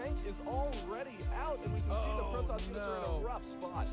tank is already out, and we can see the Protoss units are in a rough spot.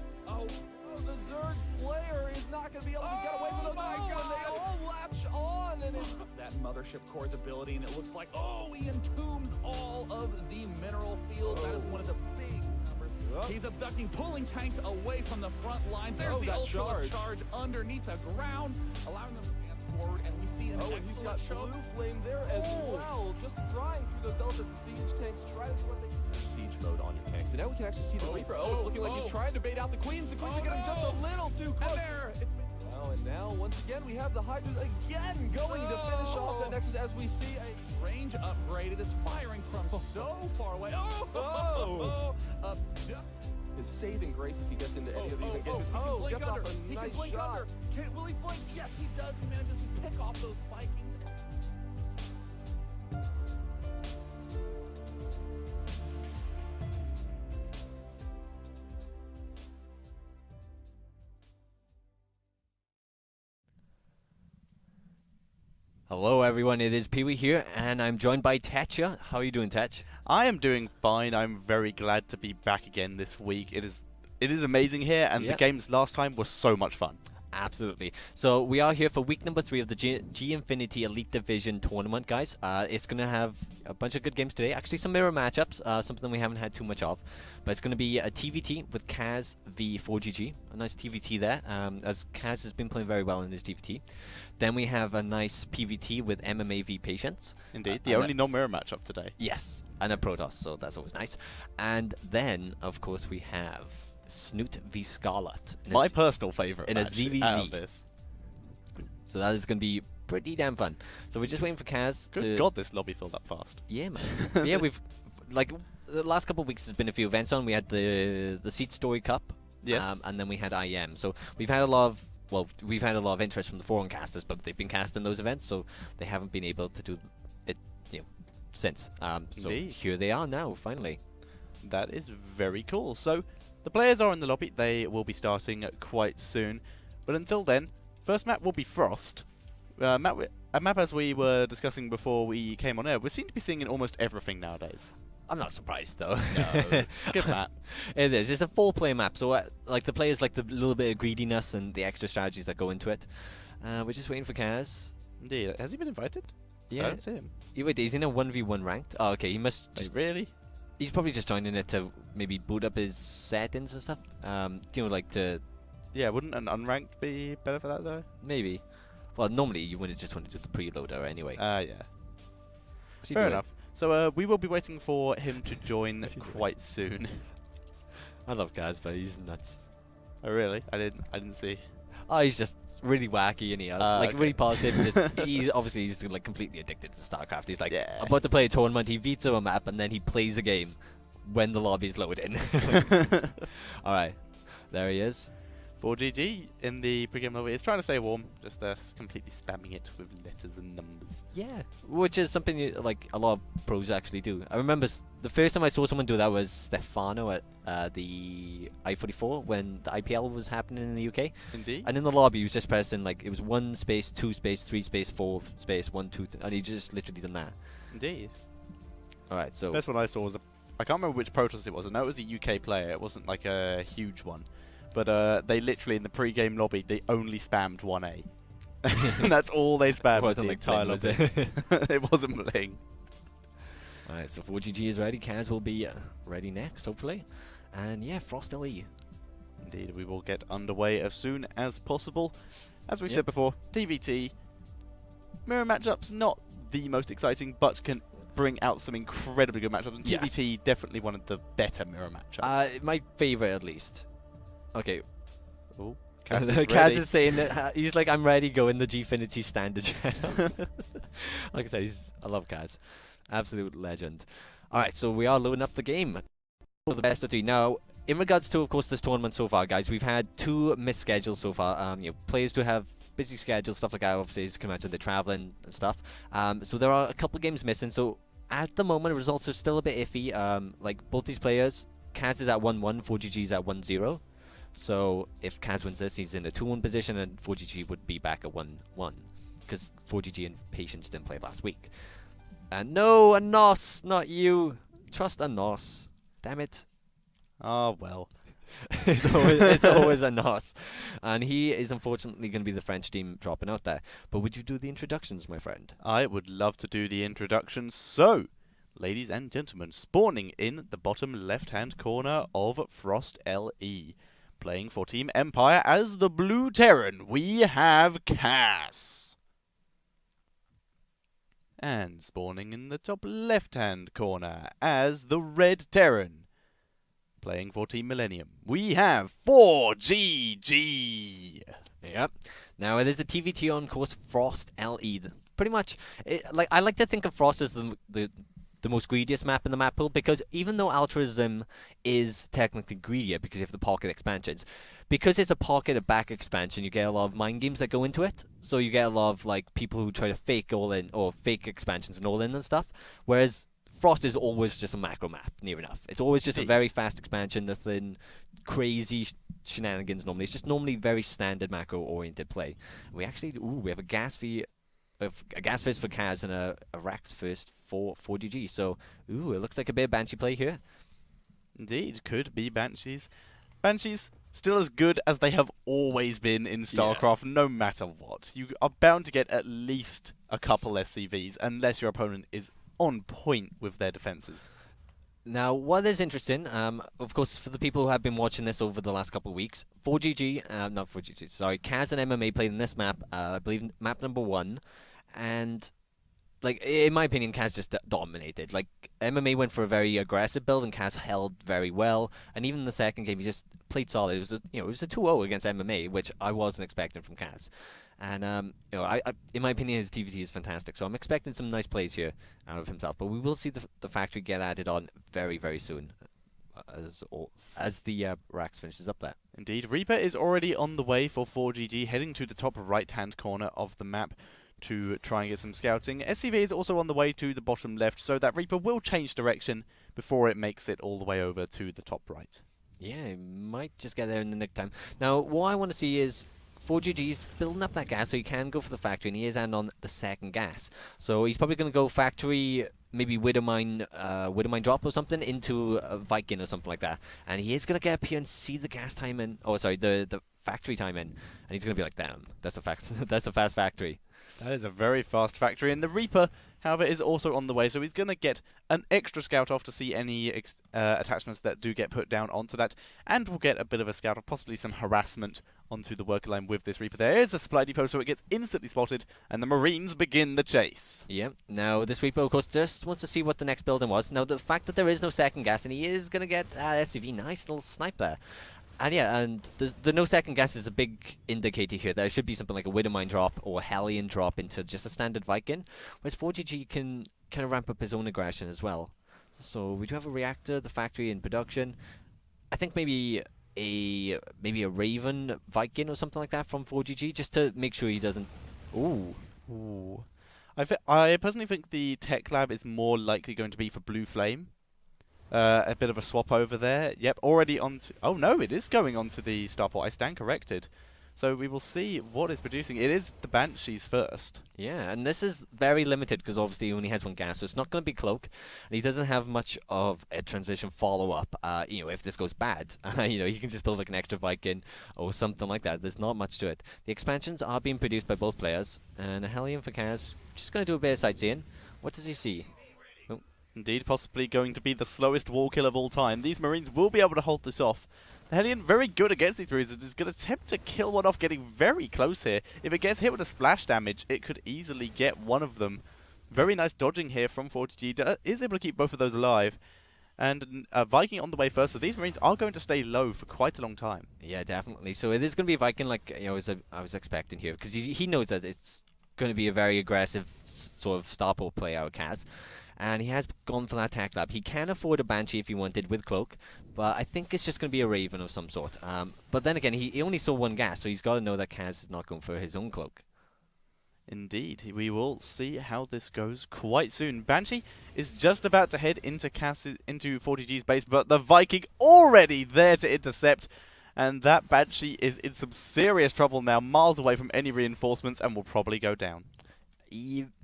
The Zerg player is not going to be able to get away from those. And they all latch on, and it's that Mothership Core's ability, and it looks like, he entombs all of the mineral field. That is one of the big numbers. He's abducting, pulling tanks away from the front lines. There's the Ultra's charge underneath the ground, allowing them to advance forward, and we see an he's got show. Blue Flame there as well, just flying through those Zealous siege tanks, trying to do what they can. Siege mode on your tank. So now we can actually see the Reaper. It's looking like he's trying to bait out the Queens. The Queens are getting just a little too close. And now, once again, we have the Hydras again going to finish off the Nexus as we see a range upgrade. It is firing from so far away. His saving grace as he gets into any of these engagements. Gets off a nice shot. Will he blink? Yes, he does. He manages to pick off those Vikings. Hello everyone, it is Pee-wee here, and I'm joined by Tetcha. How are you doing, Tetch? I am doing fine. I'm very glad to be back again this week. It is amazing here, and the games last time were so much fun. Absolutely. So we are here for week number 3 of the G Infinity Elite Division tournament, guys. It's going to have a bunch of good games today. Actually, some mirror matchups, something we haven't had too much of. But it's going to be a TVT with Kaz v ForGG. A nice TVT there, as Kaz has been playing very well in this TVT. Then we have a nice PVT with MMA v Patience. Indeed, the only non-mirror matchup today. Yes, and a Protoss, so that's always nice. And then, of course, we have Snoot v Scarlet. My personal favorite in a match ZVZ. Out of this. So that is going to be pretty damn fun. So we're just waiting for Kaz to... Good God, this lobby filled up fast. Yeah, man. Yeah, we've... Like, the last couple of weeks there's been a few events on. We had the Seed Story Cup. Yes. And then we had IM. So we've had a lot of... Well, we've had a lot of interest from the foreign casters, but they've been casting those events, so they haven't been able to do it, since. So here they are now, finally. That is very cool. So the players are in the lobby. They will be starting quite soon. But until then, first map will be Frost. A map as we were discussing before we came on air. We seem to be seeing in almost everything nowadays. I'm not surprised, though. No, it's a good map. It is. It's a 4-player map, so like the players like the little bit of greediness and the extra strategies that go into it. We're just waiting for Kaz. Indeed. Has he been invited? Yeah. I don't see him. Wait, he's in a 1v1 ranked? Oh, okay. He must just... really? He's probably just joining it to maybe boot up his settings and stuff. Like to... Yeah, wouldn't an unranked be better for that, though? Maybe. Well, normally you wouldn't just want to do the preloader anyway. Yeah. Fair enough. So we will be waiting for him to join quite soon. I love Kaz, but he's nuts. Oh really? I didn't see. Oh, he's just really wacky, and really positive. He's obviously like completely addicted to Starcraft. He's like about to play a tournament. He veto a map, and then he plays a game when the lobby's loading. All right, there he is. ForGG in the pre-game lobby is trying to stay warm, just completely spamming it with letters and numbers. Yeah, which is something like a lot of pros actually do. I remember the first time I saw someone do that was Stefano at the I-44 when the IPL was happening in the UK. Indeed. And in the lobby, he was just pressing like it was 1 space, 2 space, 3 space, 4 space, 1, 2, and he just literally done that. Indeed. All right, so first one I saw was I can't remember which Protoss it was. I know it was a UK player. It wasn't like a huge one. But they literally, in the pre-game lobby, they only spammed 1A. And that's all they spammed with the entire lobby. It wasn't Bling. Alright, so ForGG is ready. Kaz will be ready next, hopefully. And yeah, Frost LE. Indeed, we will get underway as soon as possible. As we said before, TVT. Mirror matchups, not the most exciting, but can bring out some incredibly good matchups. And TVT, definitely one of the better mirror matchups. My favorite, at least. Okay. Oh, Kaz is saying that he's like, I'm ready, go in the Gfinity standard channel. Like I said, I love Kaz. Absolute legend. Alright, so we are loading up the game. The best of 3. Now, in regards to, of course, this tournament so far, guys, we've had 2 missed schedules so far. Players do have busy schedules, stuff like that. Obviously, as you can imagine, they're traveling and stuff. So there are a couple of games missing. So at the moment, results are still a bit iffy. Like, both these players, Kaz is at 1-1, ForGG is at 1-0. So if Kaz wins this, he's in a 2-1 position, and ForGG would be back at 1-1. Because ForGG and Patience didn't play last week. And no, a NOS, not you. trust a Nos. Damn it. Ah, well. It's always a Nos. And he is unfortunately going to be the French team dropping out there. But would you do the introductions, my friend? I would love to do the introductions. So, ladies and gentlemen, spawning in the bottom left-hand corner of Frost LE. Playing for Team Empire as the Blue Terran, we have Cass. And spawning in the top left-hand corner as the Red Terran. Playing for Team Millennium, we have ForGG. Yep. Now, it is the TVT on course Frost LE. Pretty much, I like to think of Frost as the most greediest map in the map pool, because even though Altruism is technically greedier because you have the pocket expansions, because it's a pocket of back expansion, you get a lot of mind games that go into it. So you get a lot of like people who try to fake all in or fake expansions and all in and stuff. Whereas Frost is always just a macro map, near enough. It's always just a very fast expansion that's in crazy shenanigans normally. It's just normally very standard macro oriented play. We actually we have a gas fist for Kaz and a Rax first for ForGG. So, it looks like a bit of Banshee play here. Indeed, could be Banshees. Banshees, still as good as they have always been in StarCraft, no matter what. You are bound to get at least a couple SCVs, unless your opponent is on point with their defenses. Now, what is interesting, of course, for the people who have been watching this over the last couple of weeks, Kaz and MMA played in this map, I believe map number 1, and, like, in my opinion, Kaz just dominated. Like, MMA went for a very aggressive build, and Kaz held very well, and even in the second game, he just played solid. It was a 2-0 against MMA, which I wasn't expecting from Kaz. And, in my opinion, his TVT is fantastic. So I'm expecting some nice plays here out of himself. But we will see the factory get added on very, very soon as the Rax finishes up there. Indeed. Reaper is already on the way for ForGG, heading to the top right-hand corner of the map to try and get some scouting. SCV is also on the way to the bottom left, so that Reaper will change direction before it makes it all the way over to the top right. Yeah, it might just get there in the nick time. Now, what I want to see is ForGG's building up that gas so he can go for the factory, and he is on the second gas. So he's probably going to go factory, maybe Widowmine drop or something into a Viking or something like that. And he is going to get up here and see the gas time in. Oh, sorry, the factory time in. And he's going to be like, damn, that's a fast factory. That is a very fast factory, and the Reaper, however, is also on the way, so he's going to get an extra scout off to see any attachments that do get put down onto that, and we'll get a bit of a scout off, possibly some harassment onto the worker line with this Reaper. There is a supply depot, so it gets instantly spotted, and the Marines begin the chase. Yeah, now this Reaper, of course, just wants to see what the next building was. Now, the fact that there is no second gas, and he is going to get SCV, nice little snipe there. And yeah, and the no second gas is a big indicator here that it should be something like a Widowmine drop or a Hellion drop into just a standard Viking, whereas ForGG can kind of ramp up his own aggression as well. So we do have a reactor, the factory in production. I think maybe a Raven Viking or something like that from ForGG, just to make sure he doesn't. Ooh. I personally think the tech lab is more likely going to be for Blue Flame. A bit of a swap over there. Yep, already on to... Oh, no, it is going on to the starport. I stand corrected. So we will see what it's producing. It is the Banshees first. Yeah, and this is very limited because obviously he only has one gas, so it's not going to be Cloak. And he doesn't have much of a transition follow-up. If this goes bad, he can just build like an extra Viking or something like that. There's not much to it. The expansions are being produced by both players. And a Hellion for Kaz, just going to do a bit of sightseeing. What does he see? Indeed, possibly going to be the slowest wall kill of all time. These Marines will be able to hold this off. The Hellion, very good against these Marines, is going to attempt to kill one off, getting very close here. If it gets hit with a splash damage, it could easily get one of them. Very nice dodging here from ForGG. Is able to keep both of those alive. And Viking on the way first, so these Marines are going to stay low for quite a long time. Yeah, definitely. So it is going to be a Viking like I was expecting here, because he knows that it's going to be a very aggressive sort of starport play out of Kaz. And he has gone for that tech lab. He can afford a Banshee if he wanted with Cloak, but I think it's just going to be a Raven of some sort. But then again, he only saw one gas, so he's got to know that Kaz is not going for his own Cloak. Indeed, we will see how this goes quite soon. Banshee is just about to head into ForGG's base, but the Viking already there to intercept. And that Banshee is in some serious trouble now, miles away from any reinforcements, and will probably go down.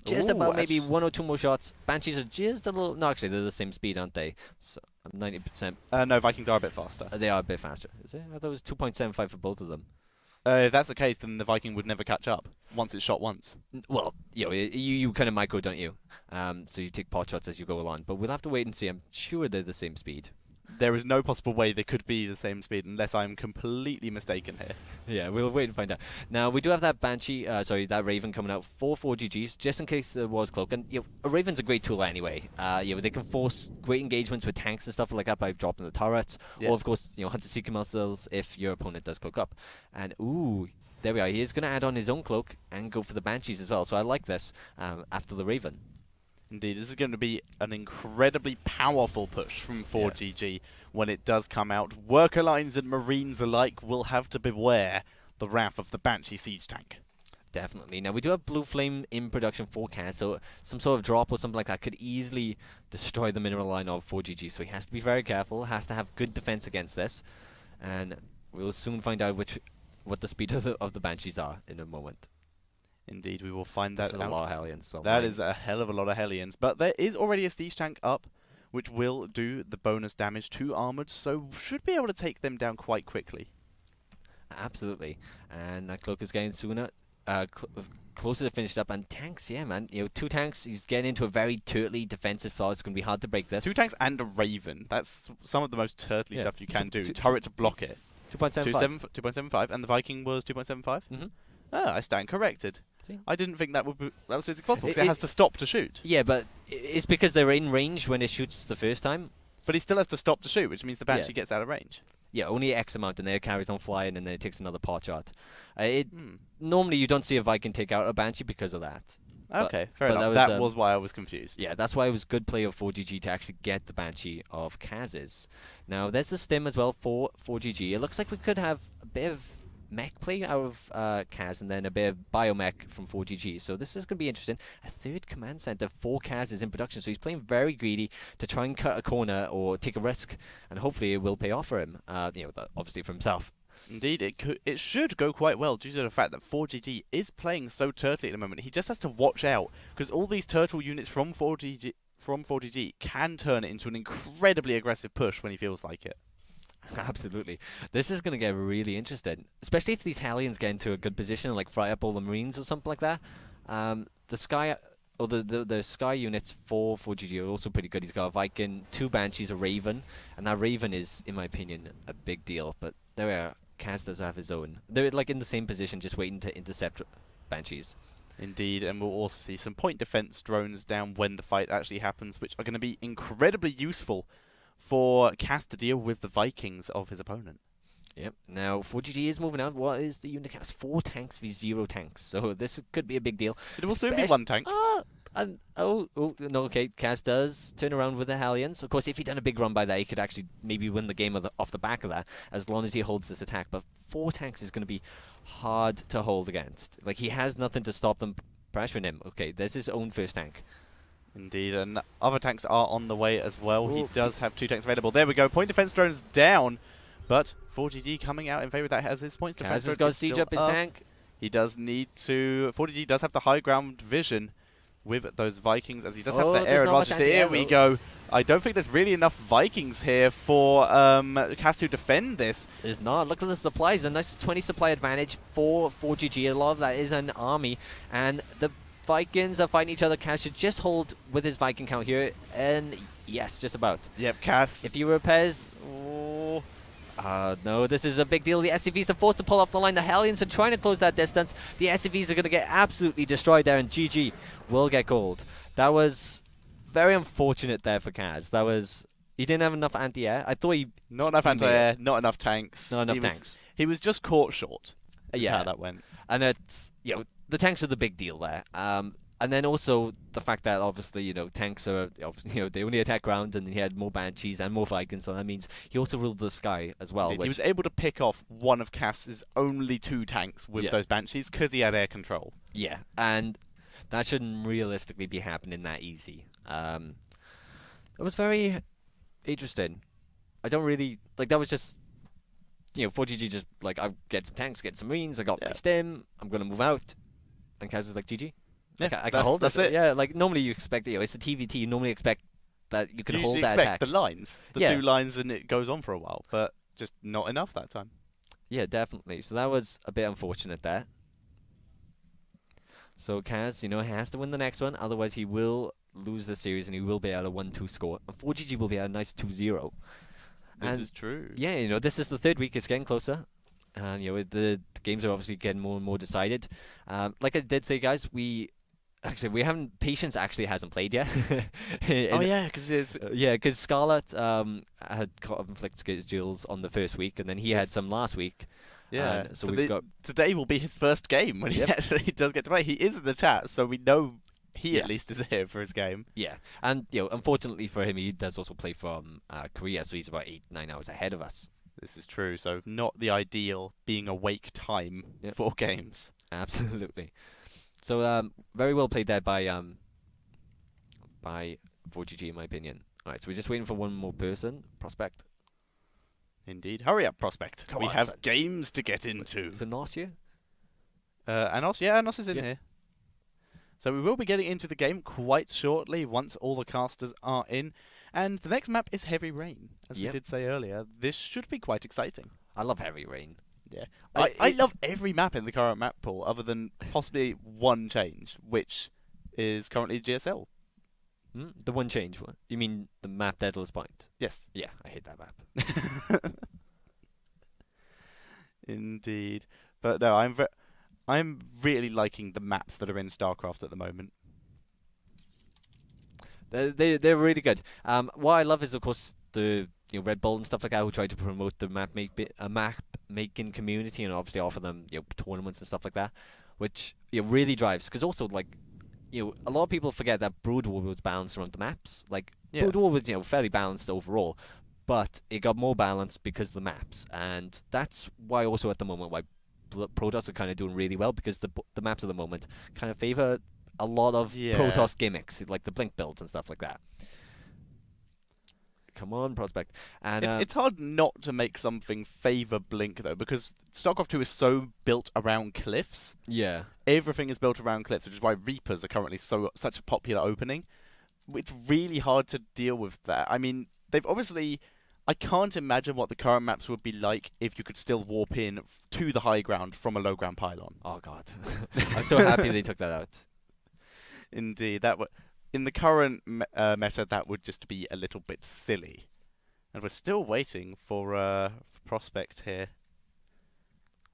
Just Ooh, about maybe 1 or 2 more shots. Banshees are just a little... No, actually, they're the same speed, aren't they? So 90%. No, Vikings are a bit faster. They are a bit faster. Is it? I thought it was 2.75 for both of them. If that's the case, then the Viking would never catch up once it's shot once. Well, you kind of micro, don't you? So you take pot shots as you go along. But we'll have to wait and see. I'm sure they're the same speed. There is no possible way they could be the same speed unless I'm completely mistaken here. Yeah, we'll wait and find out. Now, we do have that Banshee, that Raven coming out for 4GGs, just in case there was Cloak. And, a Raven's a great tool anyway. They can force great engagements with tanks and stuff like that by dropping the turrets. Yeah. Or, of course, Hunter-Seeker missiles if your opponent does Cloak up. And, ooh, there we are. He is going to add on his own Cloak and go for the Banshees as well. So I like this after the Raven. Indeed, this is going to be an incredibly powerful push from 4GG when it does come out. Worker lines and Marines alike will have to beware the wrath of the Banshee siege tank. Definitely. Now, we do have Blue Flame in production for Kaz, so some sort of drop or something like that could easily destroy the mineral line of 4GG, so he has to be very careful, has to have good defense against this, and we'll soon find out what the speed of the Banshees are in a moment. Indeed, we will find that out. This is a lot of Hellions. Well, that is a hell of a lot of Hellions. But there is already a siege tank up, which will do the bonus damage to armored, so should be able to take them down quite quickly. Absolutely. And that Cloak is getting sooner, closer to finished up. And tanks, yeah, man. 2 tanks. He's getting into a very turtly defensive spot. It's going to be hard to break this. 2 tanks and a Raven. That's some of the most turtly stuff you can do. Turret to block it. 2.75. 2.75, and the Viking was 2.75? Mm-hmm. Oh, I stand corrected. See? I didn't think that was physically possible, because it has to stop to shoot. Yeah, but it's because they're in range when it shoots the first time. But he still has to stop to shoot, which means the Banshee gets out of range. Yeah, only X amount, and then it carries on flying, and then it takes another pot shot. Normally, you don't see a Viking take out a Banshee because of that. Okay, fair enough. That was why I was confused. Yeah, that's why it was good play of 4GG to actually get the Banshee of Kaz's. Now, there's the stim as well for 4GG. It looks like we could have a bit of mech play out of Kaz, and then a bit of biomech from 4GG. So this is going to be interesting. A 3rd command center for Kaz is in production, so he's playing very greedy to try and cut a corner or take a risk, and hopefully it will pay off for him. Obviously for himself. Indeed, it should go quite well due to the fact that 4GG is playing so turtly at the moment. He just has to watch out, because all these turtle units from 4GG can turn it into an incredibly aggressive push when he feels like it. Absolutely. This is going to get really interesting, especially if these Hellions get into a good position, like fry up all the Marines or something like that. The Sky... Or the Sky units for 4GG are also pretty good. He's got a Viking, 2 Banshees, a Raven, and that Raven is, in my opinion, a big deal. But there we are. Kaz does have his own. They're like in the same position, just waiting to intercept Banshees. Indeed, and we'll also see some point defense drones down when the fight actually happens, which are going to be incredibly useful for Kaz to deal with the Vikings of his opponent. Yep. Now, 4GG is moving out. What is the unit count? 4 tanks v 0 tanks. So this could be a big deal. It will soon be 1 tank. No, okay. Kaz does turn around with the Hellions. Of course, if he'd done a big run by that, he could actually maybe win the game off the back of that, as long as he holds this attack. But 4 tanks is going to be hard to hold against. Like, he has nothing to stop them pressuring him. Okay, there's his own first tank. Indeed, and other tanks are on the way as well. He does have 2 tanks available. There we go. Point defense drones down. But 4GG coming out in favour of that has his points defense. Kaz has got to siege up his tank. He does need to... 4GG does have the high ground vision with those Vikings, as he does have the air advantage. Here we go. I don't think there's really enough Vikings here for Kaz to defend this. There's not. Look at the supplies. A nice 20 supply advantage for 4GG. A lot of that is an army. And the Vikings are fighting each other. Kaz should just hold with his Viking count here. And yes, just about. Yep, Kaz. If he repairs... no, this is a big deal. The SCVs are forced to pull off the line. The Hellions are trying to close that distance. The SCVs are going to get absolutely destroyed there, and GG will get gold. That was very unfortunate there for Kaz. That was... He didn't have enough anti-air. I thought he... Not enough anti-air, not enough tanks. Not enough tanks. He was just caught short. Yeah. How that went. And it's... the tanks are the big deal there. And then also the fact that obviously, tanks are, they only attack ground, and he had more Banshees and more Vikings, so that means he also ruled the sky as well. He was able to pick off one of Kaz's only 2 tanks with those Banshees because he had air control. Yeah, and that shouldn't realistically be happening that easy. It was very interesting. I don't really, that was just, 4GG just, I'll get some tanks, get some Marines, I got my stim, I'm going to move out. And Kaz was like, GG. I Yeah, can hold that's this. it. Yeah, like normally you expect, it's a TVT. You normally expect that you can You hold usually that expect attack. the lines, the Yeah. 2 lines, and it goes on for a while, but just not enough that time. Yeah, definitely. So that was a bit unfortunate there. So Kaz, has to win the next one, otherwise he will lose the series and he will be at a 1-2 score. And 4GG will be at a nice 2-0. This is true. Yeah, this is the third week. It's getting closer. And, the games are obviously getting more and more decided. Like I did say, guys, Patience actually hasn't played yet. Oh yeah, because it's because Scarlet had conflict schedules on the first week, and then he had some last week. yeah. So we've got today will be his first game when he actually does get to play. He is in the chat, so we know he at least is here for his game. Yeah, and unfortunately for him, he does also play from Korea, so he's about 8-9 hours ahead of us. This is true. So not the ideal being awake time for games. Absolutely. So very well played there by 4GG in my opinion. All right, so we're just waiting for one more person. Prospect. Indeed. Hurry up, Prospect. Come we on, have son. games to get into. Is it Nos here? Anos, Anos is in here. So we will be getting into the game quite shortly once all the casters are in. And the next map is Heavy Rain, as we did say earlier. This should be quite exciting. I love Heavy Rain. Yeah, I love every map in the current map pool, other than possibly one change, which is currently GSL. The one change one? You mean the map Daedalus Point? Yes. Yeah, I hate that map. Indeed, but no, I'm really liking the maps that are in Starcraft at the moment. They're really good. What I love is, of course, the Red Bull and stuff like that who try to promote the map making community and obviously offer them tournaments and stuff like that, which really drives. Because also a lot of people forget that Brood War was balanced around the maps. Brood War was fairly balanced overall, but it got more balanced because of the maps, and that's why also at the moment why Protoss are kind of doing really well, because the maps at the moment kind of favor a lot of Protoss gimmicks, like the blink builds and stuff like that. Come on, Prospect. And it's hard not to make something favor blink though, because StarCraft 2 is so built around cliffs. Yeah. Everything is built around cliffs, which is why Reapers are currently such a popular opening. It's really hard to deal with that. I mean, they've obviously... I can't imagine what the current maps would be like if you could still warp in to the high ground from a low ground pylon. Oh god. I'm so happy they took that out. Indeed, in the current meta, that would just be a little bit silly. And we're still waiting for Prospect here.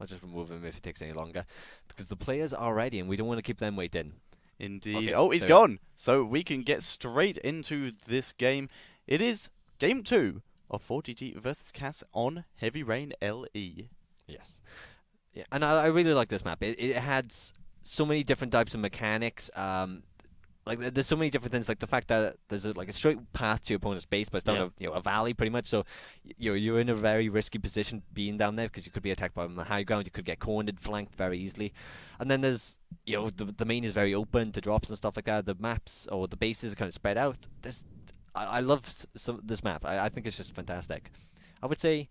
I'll just remove him if it takes any longer, because the players are ready and we don't want to keep them waiting. Indeed. Okay, oh, he's gone. So we can get straight into this game. It is Game 2 of 4GG versus Cass on Heavy Rain LE. Yes. Yeah, and I really like this map. It had so many different types of mechanics. There's so many different things, like the fact that there's a straight path to your opponent's base, but it's down a valley pretty much. So you're in a very risky position being down there, because you could be attacked by on the high ground. You could get cornered, flanked very easily. And then there's the main is very open to drops and stuff like that. The maps or the bases are kind of spread out. I love this map. I think it's just fantastic. I would say,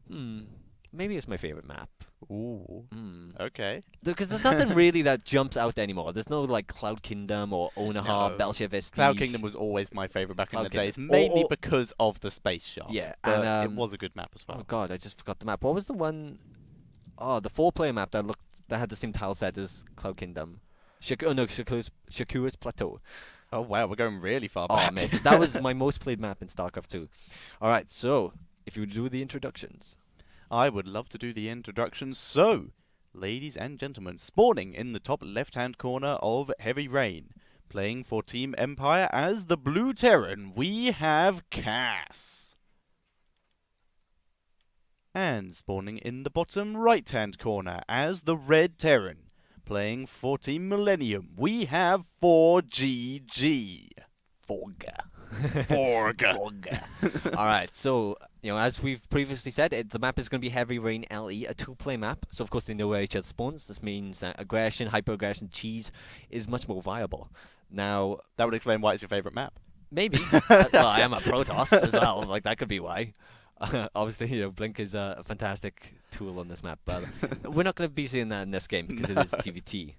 maybe it's my favorite map. Ooh. Okay. Because there's nothing really that jumps out anymore. There's no Cloud Kingdom or Onaha, Belshia Vestige. Cloud Kingdom was always my favorite back in the days, mainly because of the space shop. Yeah, but and it was a good map as well. Oh god, I just forgot the map. What was the one? Oh, the 4-player map that had the same tile set as Cloud Kingdom. Shakura's Plateau. Oh wow, we're going really far back. Oh man, that was my most played map in StarCraft 2. All right, so if you would do the introductions. I would love to do the introductions. So, ladies and gentlemen, spawning in the top left-hand corner of Heavy Rain, playing for Team Empire as the Blue Terran, we have Cass. And spawning in the bottom right-hand corner as the Red Terran, playing for Team Millennium, we have ForGG. ForGG. All right, so as we've previously said, the map is going to be Heavy Rain LE, a 2-player map. So of course they know where each other spawns. This means that aggression, hyper-aggression, cheese is much more viable. Now that would explain why it's your favorite map. Maybe. Well, I am a Protoss as well. That could be why. Obviously, Blink is a fantastic tool on this map, but we're not going to be seeing that in this game because it is TVT.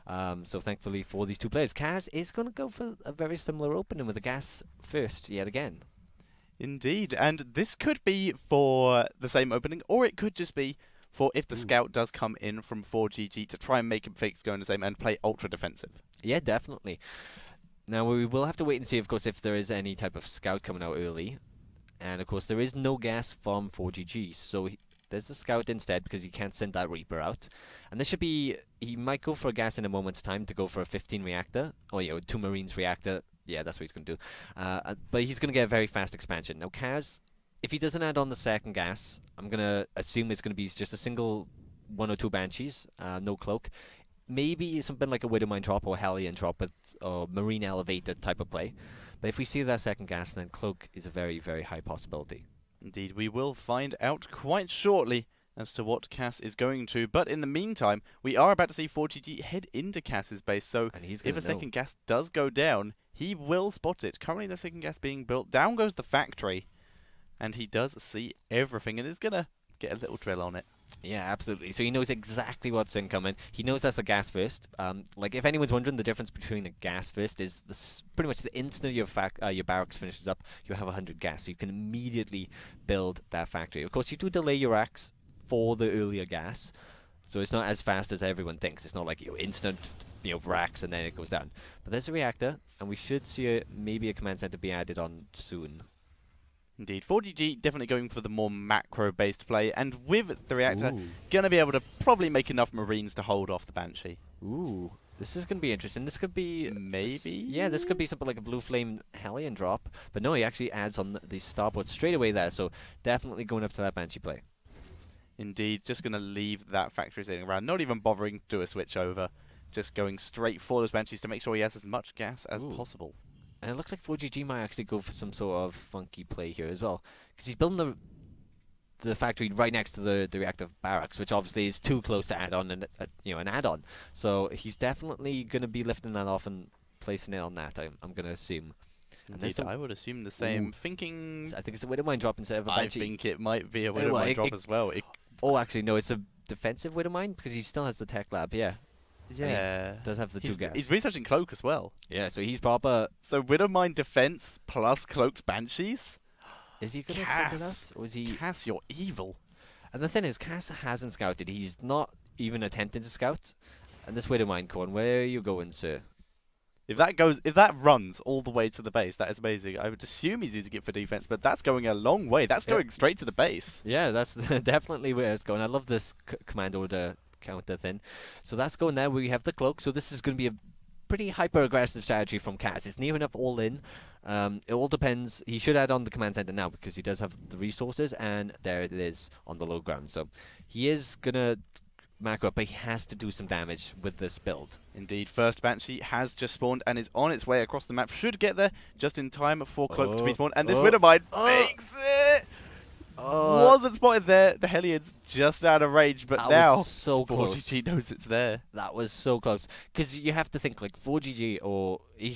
So thankfully for these two players, Kaz is going to go for a very similar opening with a gas first yet again. Indeed, and this could be for the same opening, or it could just be for if the scout does come in from ForGG to try and make him fakes go in the same and play ultra defensive. Yeah, definitely. Now we will have to wait and see, of course, if there is any type of scout coming out early. And of course there is no gas from ForGG, so there's the scout instead because he can't send that Reaper out. And this should be, he might go for a gas in a moment's time to go for a 15 reactor, or 2 Marines reactor. Yeah, that's what he's going to do. But he's going to get a very fast expansion. Now Kaz, if he doesn't add on the second gas, I'm going to assume it's going to be just a single 1 or 2 Banshees, no cloak. Maybe something like a Widowmine drop or Hellion drop with Marine Elevator type of play. But if we see that second gas, then cloak is a very, very high possibility. Indeed, we will find out quite shortly as to what Cass is going to. But in the meantime, we are about to see ForGG head into Cass's base. So if a second gas does go down, he will spot it. Currently, no second gas being built. Down goes the factory. And he does see everything and is going to get a little drill on it. Yeah, absolutely. So he knows exactly what's incoming. He knows that's a gas first. Like, if anyone's wondering, the difference between a gas first is pretty much the instant your barracks finishes up, you have 100 gas. So you can immediately build that factory. Of course, you do delay your racks for the earlier gas, so it's not as fast as everyone thinks. It's not like instant racks and then it goes down. But there's a reactor, and we should see maybe a command center be added on soon. Indeed, ForGG definitely going for the more macro-based play, and with the reactor, going to be able to probably make enough Marines to hold off the Banshee. Ooh, this is going to be interesting. This could be... Maybe? Yeah, this could be something like a Blue Flame Hellion drop, but no, he actually adds on the starboard straight away there, so definitely going up to that Banshee play. Indeed, just going to leave that factory sitting around, not even bothering to do a switch over, just going straight for those Banshees to make sure he has as much gas as possible. And it looks like ForGG might actually go for some sort of funky play here as well, because he's building the factory right next to the reactor barracks, which obviously is too close to add on an add-on. So he's definitely going to be lifting that off and placing it on that. I'm going to assume. Indeed, I would assume the same. Thinking, I think it's a Widowmine drop instead of a Banshee. I think it might be a Widowmine drop as well. Oh, actually, no, it's a defensive Widowmine because he still has the tech lab. Yeah. Yeah. Does have the 2 gas. He's researching Cloak as well. Yeah, so he's proper... So Widowmine defense plus Cloaked Banshees? Is he going to send it out? Or is he... Cass, you're evil. And the thing is, Cass hasn't scouted. He's not even attempting to scout. And this Widowmine Corn, where are you going, sir? If that runs all the way to the base, that is amazing. I would assume he's using it for defense, but that's going a long way. That's going straight to the base. Yeah, that's definitely where it's going. I love this command order counter thing. So that's going there. We have the cloak. So this is going to be a pretty hyper-aggressive strategy from Cass. It's near enough all in. It all depends. He should add on the command center now because he does have the resources, and there it is on the low ground. So he is going to macro up, but he has to do some damage with this build. Indeed, first Banshee has just spawned and is on its way across the map. Should get there just in time for Cloak to be spawned. And this Widowmine makes it! Wasn't spotted there. The Hellions just out of range, but now was so close. ForGG knows it's there. That was so close. Because you have to think, like, ForGG, or he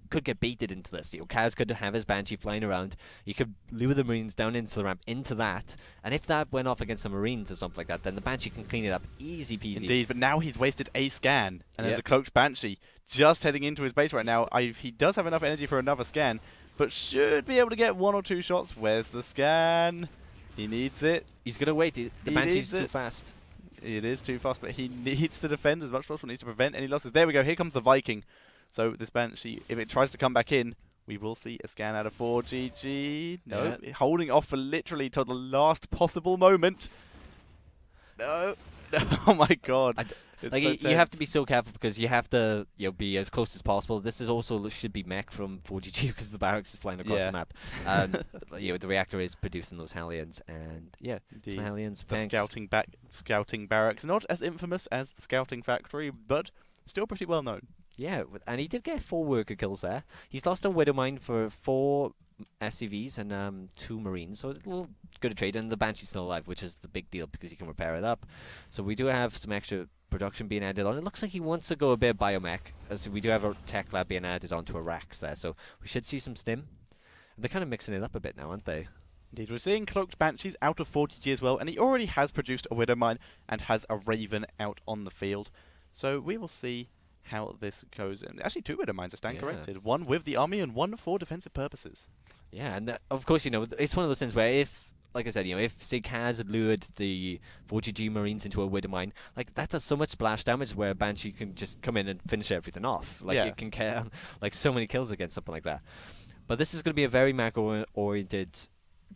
could get baited into this. Kaz could have his Banshee flying around. He could lure the Marines down into the ramp, into that. And if that went off against the Marines or something like that, then the Banshee can clean it up easy peasy. Indeed, but now he's wasted a scan. And there's a Cloaked Banshee just heading into his base right now. He does have enough energy for another scan, but should be able to get 1 or 2 shots. Where's the scan? He needs it. He's going to wait. The Banshee's too fast. It is too fast, but he needs to defend as much as possible. Needs to prevent any losses. There we go. Here comes the Viking. So this Banshee, if it tries to come back in, we will see a scan out of ForGG. No, holding off for literally till the last possible moment. No. Oh my god. Like, you have to be so careful because you have to be as close as possible. This is also should be mech from ForGG because the barracks is flying across the map. The reactor is producing those Hellions, and some Hellions. The scouting barracks, not as infamous as the scouting factory, but still pretty well known. Yeah, and he did get 4 worker kills there. He's lost a Widowmine for 4 SCVs and 2 Marines, so it's a little good a trade. And the Banshee's still alive, which is the big deal because he can repair it up. So we do have some extra production being added on. It looks like he wants to go a bit biomech, as we do have a tech lab being added onto a racks there, so we should see some stim. They're kind of mixing it up a bit now, aren't they? Indeed, we're seeing Cloaked Banshees out of ForGG as well, and he already has produced a Widowmine and has a Raven out on the field. So we will see how this goes. And actually, 2 Widow Mines are stand Yeah. corrected. 1 with the army and 1 for defensive purposes. Yeah, and of course, it's one of those things where if, like I said, if say Kaz had lured the ForGG Marines into a Widow Mine, like that does so much splash damage where Banshee can just come in and finish everything off. Like Yeah. it can kill like so many kills against something like that. But this is going to be a very macro-oriented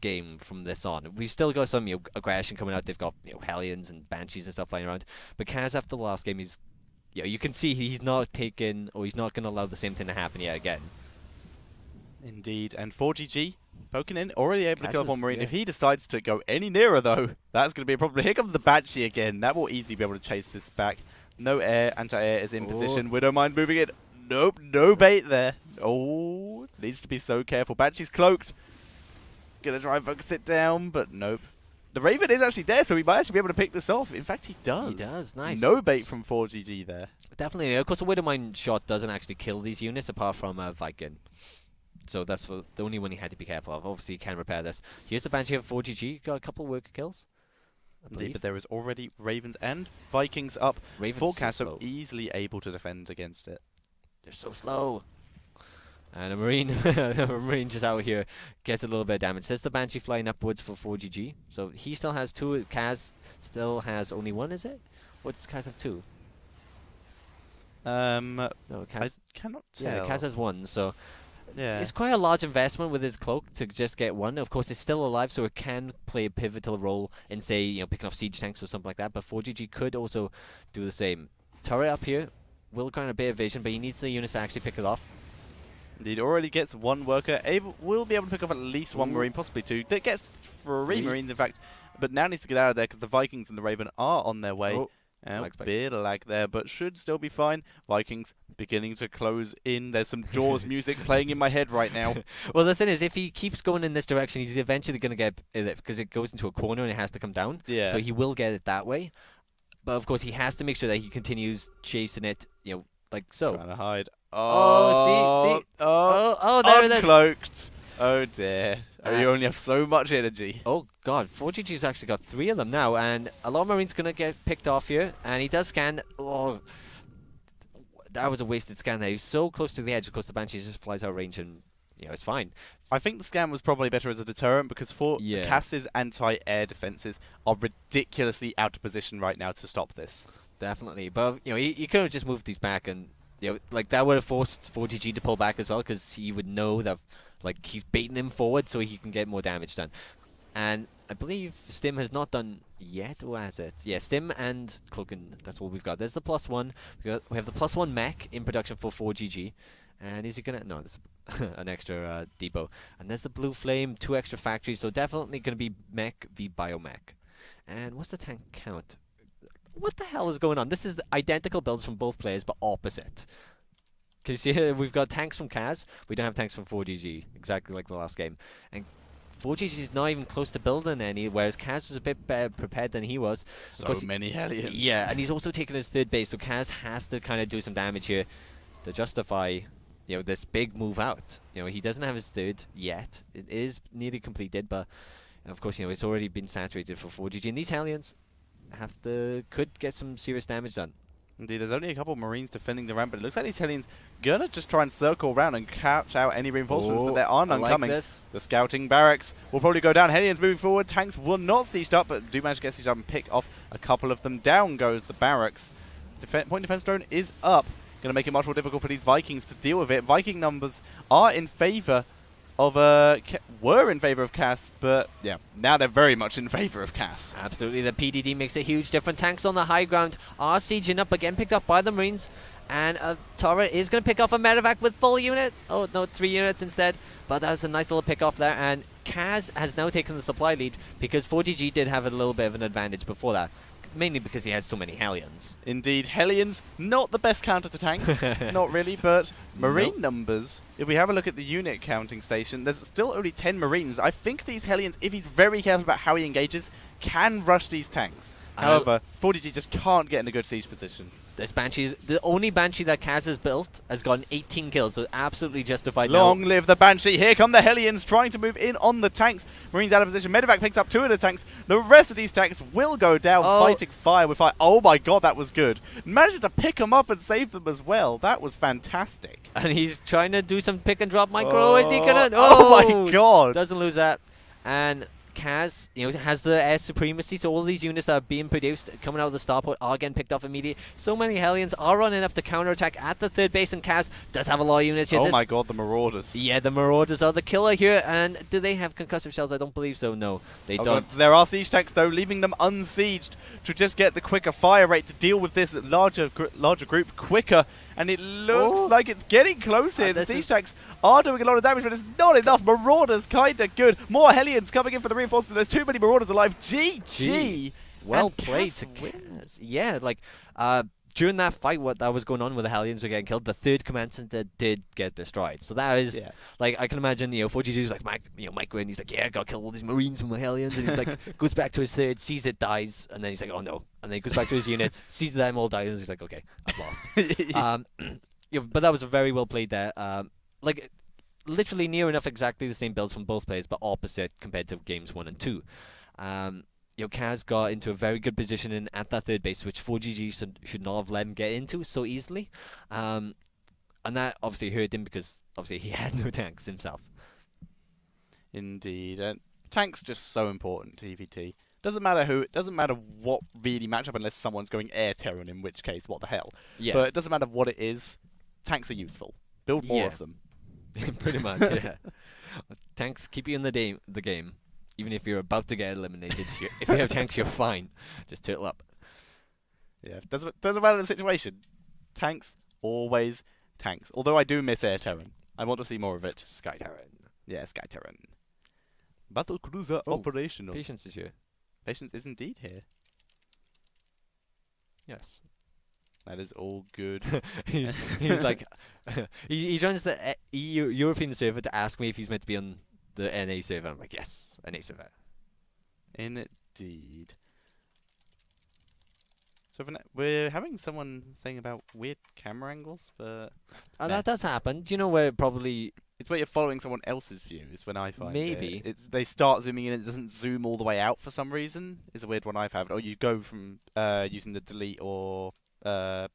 game from this on. We've still got some aggression coming out. They've got Hellions and Banshees and stuff flying around. But Kaz after the last game, you can see he's not taking, or he's not going to allow the same thing to happen yet again. Indeed, and ForGG poking in, already able to kill off Kaz one Marine. yeah. If he decides to go any nearer, though, that's going to be a problem. Here comes the Banshee again. That will easily be able to chase this back. No air, anti-air is in position. Widow Mine moving it. Nope, no bait there. Oh, needs to be so careful. Banshee's cloaked. Gonna try and focus it down, but nope. The Raven is actually there, so he might actually be able to pick this off. In fact, he does. He does, nice. No bait from ForGG there. Definitely. Of course, a Widow Mine shot doesn't actually kill these units apart from Viking. So that's the only one he had to be careful of. Obviously, he can repair this. Here's the Banshee of ForGG. Got a couple worker kills. Indeed, but there is already Ravens and Vikings up. Ravens Forecast so so slow. easily able to defend against it. They're so slow. And a Marine, a Marine just out here gets a little bit of damage. There's the Banshee flying upwards for ForGG. So he still has 2. Kaz still has only 1, is it? What's Kaz have 2? No, Kaz. I cannot tell. Yeah, Kaz has 1. So Yeah. it's quite a large investment with his cloak to just get 1. Of course, it's still alive, so it can play a pivotal role in, say, picking off siege tanks or something like that. But ForGG could also do the same. Turret up here will grant a bit of vision, but he needs the units to actually pick it off. Indeed, already gets 1 worker. Will be able to pick off at least 1 Marine, possibly 2. That gets 3 Marines, in fact. But now needs to get out of there because the Vikings and the Raven are on their way. Oh. A bit of lag there, but should still be fine. Vikings beginning to close in. There's some Jaws music playing in my head right now. Well, the thing is, if he keeps going in this direction, he's eventually going to get it because it goes into a corner and it has to come down. Yeah. So he will get it that way. But of course, he has to make sure that he continues chasing it, like so. Trying to hide. Oh, see. Oh, there it is. Uncloaked. Oh dear. Oh, you Uh, only have so much energy. Oh god, ForGG's actually got 3 of them now, and a lot of Marines gonna get picked off here, and he does scan. Oh, that was a wasted scan there. He's so close to the edge. Of course, the Banshee just flies out of range, and it's fine. I think the scan was probably better as a deterrent because Cass's anti-air defenses are ridiculously out of position right now to stop this. Definitely, but he could have just moved these back, and like that would have forced ForGG to pull back as well, because he would know that like he's baiting him forward so he can get more damage done. And I believe Stim has not done yet, or has it? Yeah, Stim and Cloakin, that's what we've got. There's the +1. We have the +1 mech in production for ForGG. And is he gonna? No, there's an extra depot. And there's the Blue Flame, 2 extra factories. So definitely gonna be mech v biomech. And what's the tank count? What the hell is going on? This is the identical builds from both players, but opposite. Can you see here? We've got tanks from Kaz. We don't have tanks from ForGG, exactly like the last game. And ForGG is not even close to building any, whereas Kaz was a bit better prepared than he was. So many Hellions. Yeah, and he's also taken his 3rd base, so Kaz has to kind of do some damage here to justify, this big move out. He doesn't have his 3rd yet. It is nearly completed, but of course, it's already been saturated for ForGG, and these Hellions could get some serious damage done. Indeed, there's only a couple of Marines defending the ramp, but it looks like these Hellions gonna just try and circle around and catch out any reinforcements, but there are none coming. The scouting barracks will probably go down. Hellions moving forward. Tanks will not sieged up, but do manage to get sieged up and pick off a couple of them. Down goes the barracks. Point defense drone is up. Gonna make it much more difficult for these Vikings to deal with it. Viking numbers are in favor of were in favor of Cass, but yeah, now they're very much in favor of Cass. Absolutely, the PDD makes a huge difference. Tanks on the high ground are sieging up again, picked up by the Marines, and a turret is going to pick off a medevac with full unit. Oh no, 3 units instead, but that was a nice little pick off there, and Kaz has now taken the supply lead because ForGG did have a little bit of an advantage before that. Mainly because he has so many Hellions. Indeed, Hellions, not the best counter to tanks, not really, but Marine numbers, if we have a look at the unit counting station, there's still only 10 Marines. I think these Hellions, if he's very careful about how he engages, can rush these tanks. However, ForGG just can't get in a good siege position. This Banshee, the only Banshee that Kaz has built, has gotten 18 kills, so absolutely justified. Long now. live the Banshee. Here come the Hellions trying to move in on the tanks. Marines out of position. Medevac picks up 2 of the tanks. The rest of these tanks will go down, fighting fire with fire. Oh my god, that was good. Managed to pick them up and save them as well. That was fantastic. And he's trying to do some pick and drop micro. Is he gonna? Oh my god. Doesn't lose that. And Kaz, has the air supremacy, so all these units that are being produced coming out of the starport are getting picked off immediately. So many Hellions are running up to counterattack at the third base, and Kaz does have a lot of units here. Oh my god, the Marauders. Yeah, the Marauders are the killer here, and do they have concussive shells? I don't believe so. No, they don't. God. There are siege tanks though, leaving them unsieged to just get the quicker fire rate to deal with this larger group quicker. And it looks like it's getting close here. The siege tanks are doing a lot of damage, but it's not enough. Marauders kind of good. More Hellions coming in for the reinforcement. There's too many Marauders alive. GG. Well played to Kaz. Yeah, like during that fight, what that was going on with the Hellions were getting killed, the third command center did get destroyed. So that is like, I can imagine, ForGG's like Mike and he's like, yeah, I gotta kill all these Marines with my Hellions, and he's like goes back to his third, sees it, dies, and then he's like, oh no, and then he goes back to his units, sees them all die, and he's like, okay, I've lost. But that was very well played there. Like literally near enough exactly the same builds from both players, but opposite compared to games 1 and 2. Kaz got into a very good position at that third base, which ForGG should not have let him get into so easily. And that obviously hurt him because obviously he had no tanks himself. Indeed. Tanks just so important to EVT. Doesn't matter who, it doesn't matter what really matchup unless someone's going air terror, in which case, what the hell. Yeah. But it doesn't matter what it is, tanks are useful. Build more of them. Pretty much, yeah. Tanks keep you in the game. Even if you're about to get eliminated, if you have tanks, you're fine. Just turtle up. Yeah, doesn't matter the situation. Tanks, always tanks. Although I do miss air terran. I want to see more of it. Sky Terran. Yeah, Sky Terran. Battle cruiser operational. Patience is here. Patience is indeed here. Yes. That is all good. He's like, he joins the European server to ask me if he's meant to be on the NA server. I'm like, yes, NA server. Indeed. So we're having someone saying about weird camera angles, but that does happen. Do you know where it probably? It's where you're following someone else's view. Is when I find maybe they start zooming in and it doesn't zoom all the way out for some reason. Is a weird one I've had. Or you go from using the delete or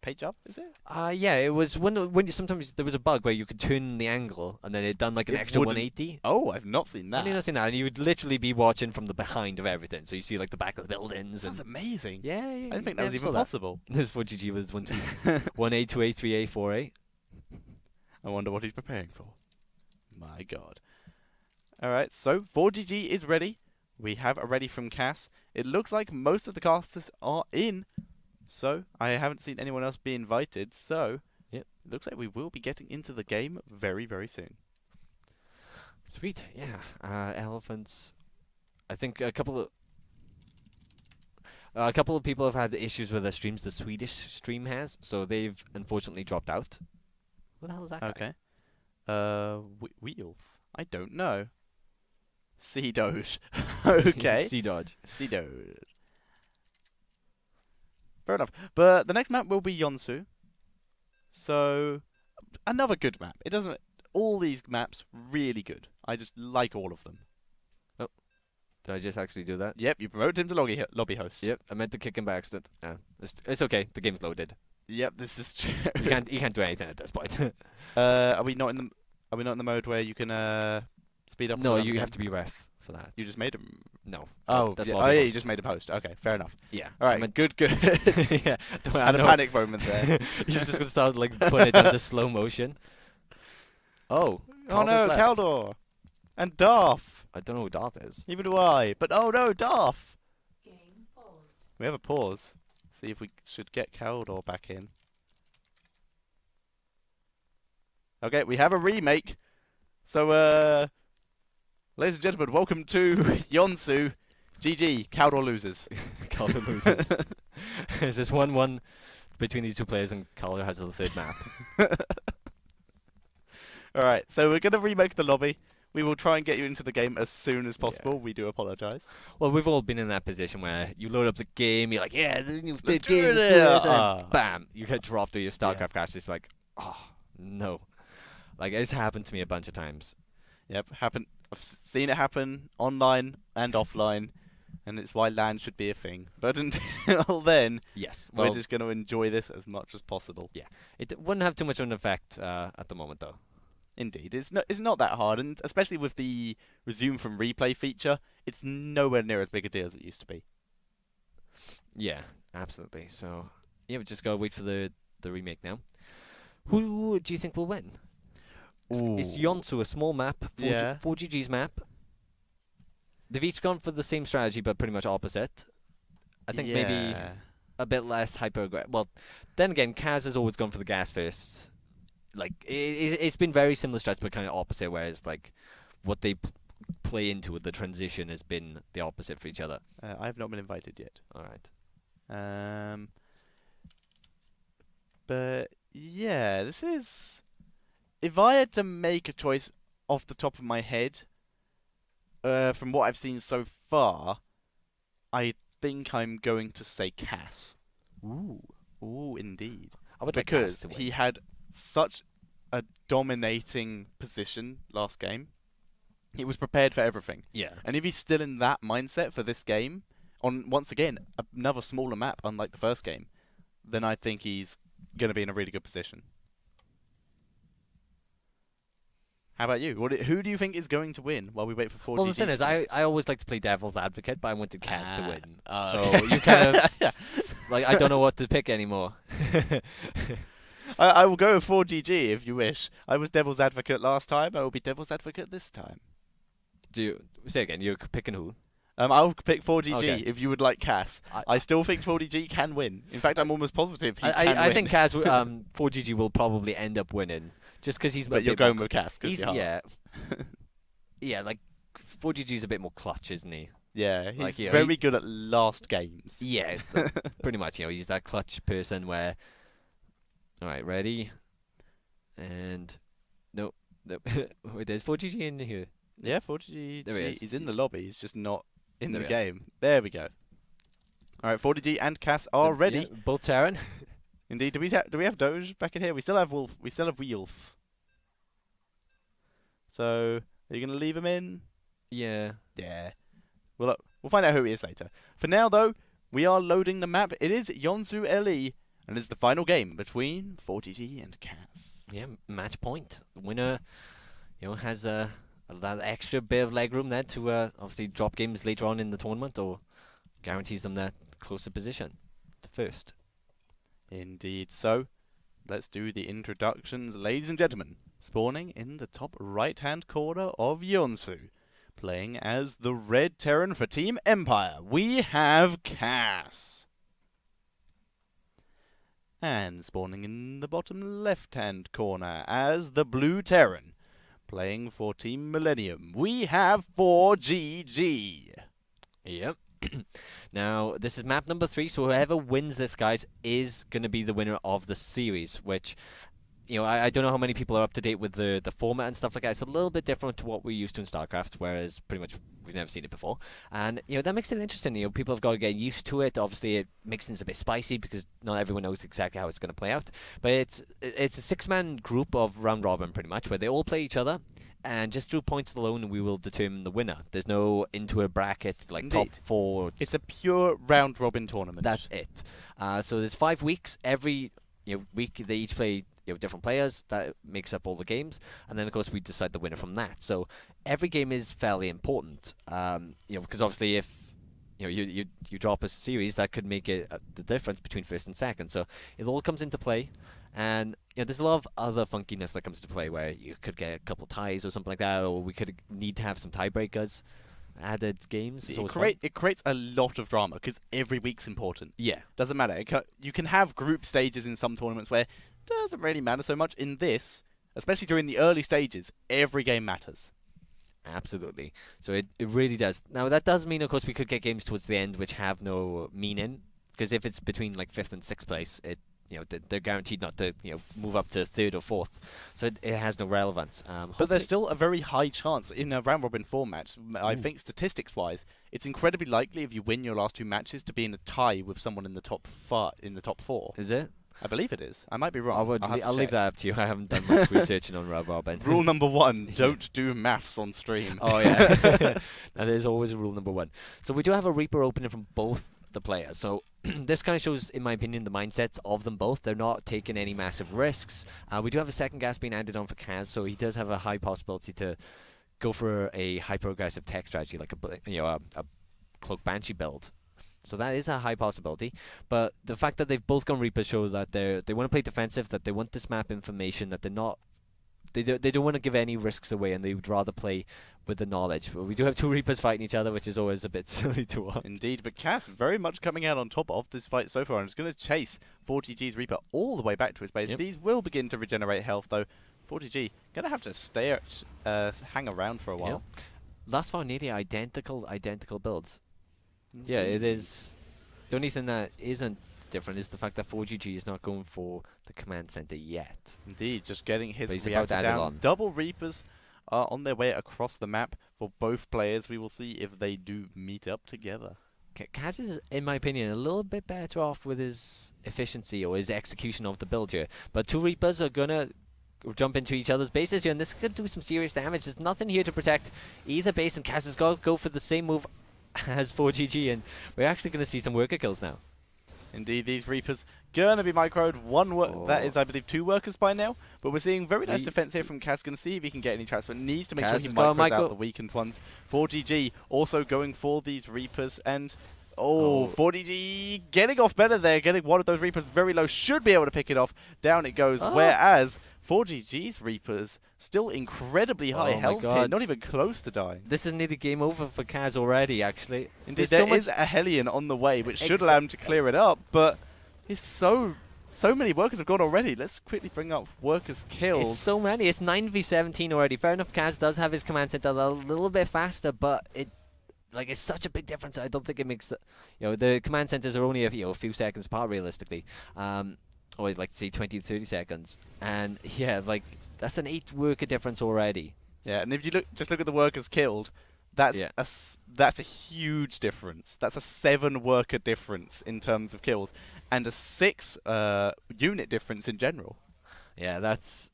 page up, is it? Yeah, it was when sometimes there was a bug where you could turn the angle and then it done like an extra 180. Oh, I've not seen that. I've not seen that, and you would literally be watching from the behind of everything, so you see like the back of the buildings. That's amazing. Yeah, I didn't think that was even possible. This ForGG was 1, 2, 1A, 2A, 3A, 4A. I wonder what he's preparing for. My God. All right, so ForGG is ready. We have a ready from Cass. It looks like most of the casters are in. So, I haven't seen anyone else be invited, so it looks like we will be getting into the game very, very soon. Sweet, yeah. Elephants. I think a couple of people have had issues with their streams. The Swedish stream has, so they've unfortunately dropped out. What the hell is that guy? Okay. Wheel. I don't know. Sea Doge. Okay. Sea Dodge. Sea Doge. Fair enough. But the next map will be Yonsu. So, another good map. It doesn't... All these maps, really good. I just like all of them. Oh. Did I just actually do that? Yep, you promoted him to lobby host. Yep, I meant to kick him by accident. Yeah, it's okay. The game's loaded. Yep, this is true. You can't do anything at this point. Are we not in the mode where you can speed up? No, you have to be ref for that. You just made him. No. Oh, yeah, you just made a post. Okay, fair enough. Yeah. All right. Good. Yeah. I had a panic moment there. He's just gonna start like putting it down to slow motion. Oh. Oh no, Kaldor and Darth. I don't know who Darth is. Even do I. But oh no, Darth. Game paused. We have a pause. See if we should get Kaldor back in. Okay, we have a remake. So, ladies and gentlemen, welcome to Yonsu. GG, Kaldor loses. Kaldor loses. There's this 1-1 between these two players, and Kaldor has the third map. Alright, so we're going to remake the lobby. We will try and get you into the game as soon as possible. We do apologise. Well, we've all been in that position where you load up the game, you're like, yeah, the new Let's do game, it, let's do this, and yeah. then bam, you get dropped or your Starcraft crash. It's like, oh, no. Like, it's happened to me a bunch of times. Yep, I've seen it happen online and offline, and it's why LAN should be a thing. But until then, Yes. we're Well, just going to enjoy this as much as possible. yeah. It wouldn't have too much of an effect at the moment, though. Indeed, it's not that hard, and especially with the resume from replay feature, it's nowhere near as big a deal as it used to be. Yeah, absolutely. So, yeah, we just got to wait for the remake now. Who do you think will win? It's Yonsu, a small map, 4GG's map. They've each gone for the same strategy, but pretty much opposite. I think maybe a bit less hyper-aggressive. Well, then again, Kaz has always gone for the gas first. Like, it's been very similar strats, but kind of opposite, whereas, like, what they play into with the transition has been the opposite for each other. I have not been invited yet. All right. But, yeah, this is... If I had to make a choice off the top of my head, from what I've seen so far, I think I'm going to say Cass. Ooh, indeed. I would like Kaz Because to win. he had such a dominating position last game. He was prepared for everything. Yeah. And if he's still in that mindset for this game, on once again another smaller map, unlike the first game, then I think he's going to be in a really good position. How about you? Who do you think is going to win while we wait for 4GG? Well, the thing is, I always like to play devil's advocate, but I wanted Kaz to win. So okay. you kind of like, I don't know what to pick anymore. I will go with 4GG if you wish. I was devil's advocate last time. I will be devil's advocate this time. Do you say again? You're picking who? I'll pick 4GG Okay. if you would like Cass. I still think 4GG can win. In fact, I'm almost positive he can win. I think Kaz, 4GG will probably end up winning, just because he's. But you're going with Cass. Yeah, yeah. Like 4GG's a bit more clutch, isn't he? Yeah, he's Like, you know, very good at last games. Yeah, pretty much. You know, he's that clutch person where. All right, ready, and no. Wait, there's 4GG in here. Yeah, 4GG. There he is. He's in the lobby. He's just not in There the we are. game. There we go. All right, 4GG and Cass are ready. Yeah, both Terran. Indeed. Do we have Doge back in here? We still have Wolf. We still have Weelf. So are you gonna leave him in? Yeah. Yeah. We'll find out who he is later. For now, though, we are loading the map. It is Yonsu LE, and it's the final game between 4GG and Cass. Yeah, match point. The winner, you know, has that extra bit of leg room there to obviously drop games later on in the tournament, or guarantees them that closer position to first. Indeed. So, let's do the introductions, ladies and gentlemen. Spawning in the top right-hand corner of Yonsu, playing as the Red Terran for Team Empire, we have Cass. And spawning in the bottom left-hand corner as the Blue Terran, playing for Team Millennium, we have 4GG. Yep. Now, this is map number 3, so whoever wins this, guys, is going to be the winner of the series, which, you know, I don't know how many people are up to date with the format and stuff like that. It's a little bit different to what we're used to in StarCraft, whereas pretty much we've never seen it before. And, you know, that makes it interesting. You know, people have got to get used to it. Obviously, it makes things a bit spicy because not everyone knows exactly how it's going to play out. But it's a 6-man group of round robin, pretty much, where they all play each other. And just through points alone, we will determine the winner. There's no into a bracket, like Indeed. top 4. It's a pure round-robin tournament. That's it. So there's 5 weeks. Every week they each play different players. That makes up all the games, and then of course we decide the winner from that. So every game is fairly important. Because obviously if you drop a series, that could make it the difference between first and second. So it all comes into play, and there's a lot of other funkiness that comes to play where you could get a couple ties or something like that, or we could need to have some tiebreakers. Added games. It creates a lot of drama because every week's important. Yeah. Doesn't matter. You can have group stages in some tournaments where it doesn't really matter so much. In this, especially during the early stages, every game matters. Absolutely. So it really does. Now, that does mean, of course, we could get games towards the end which have no meaning, because if it's between like 5th and 6th place, they're guaranteed not to move up to third or fourth, so it has no relevance. But there's still a very high chance in a round robin format. I think statistics wise, it's incredibly likely if you win your last 2 matches to be in a tie with someone in the top 4. Is it? I believe it is. I might be wrong. I'll leave that up to you. I haven't done much researching on round robin. Rule number 1: don't do maths on stream. Oh yeah, that is always rule number 1. So we do have a Reaper opening from both the players. So this kind of shows, in my opinion, the mindsets of them both. They're not taking any massive risks. We do have a second gas being added on for Kaz, so he does have a high possibility to go for a hyper-aggressive tech strategy, like a Cloak Banshee build. So that is a high possibility. But the fact that they've both gone Reaper shows that they want to play defensive, that they want this map information, that they're not... They don't want to give any risks away, and they would rather play with the knowledge. But we do have 2 Reapers fighting each other, which is always a bit silly to watch. Indeed, but Cass very much coming out on top of this fight so far, and is going to chase ForGG's Reaper all the way back to his base. Yep. These will begin to regenerate health, though. ForGG going to have to hang around for a while. Yep. Thus far, nearly identical builds. Yeah, it is. The only thing that isn't different is the fact that ForGG is not going for the command center yet. Indeed, just getting his But reactor down. Double Reapers are on their way across the map for both players. We will see if they do meet up together. Kaz is, in my opinion, a little bit better off with his efficiency or his execution of the build here. But 2 Reapers are going to jump into each other's bases here, and this could do some serious damage. There's nothing here to protect either base, and Kaz has got to go for the same move as ForGG, and we're actually going to see some worker kills now. Indeed, these Reapers gonna be microed. That is, I believe, 2 workers by now. But we're seeing very nice defense here from Kaz. Gonna see if he can get any traps, but needs to make sure he micros out the weakened ones. ForGG also going for these Reapers, and ForGG getting off better there, getting one of those Reapers very low, should be able to pick it off. Down it goes, whereas ForGG's Reapers still incredibly high health here, not even close to dying. This is nearly game over for Kaz already, actually. Indeed, there is a Hellion on the way, which should allow him to clear it up, but it's so many workers have gone already. Let's quickly bring up workers killed. It's so many. It's 9v17 already. Fair enough, Kaz does have his command center a little bit faster, but it's such a big difference. I don't think it makes the command centers are only a few seconds apart realistically. Or like say 20 to 30 seconds, and yeah, that's an 8 worker difference already. Yeah, and if you just look at the workers killed, that's a huge difference. That's a 7 worker difference in terms of kills, and a 6 unit difference in general. Yeah, that's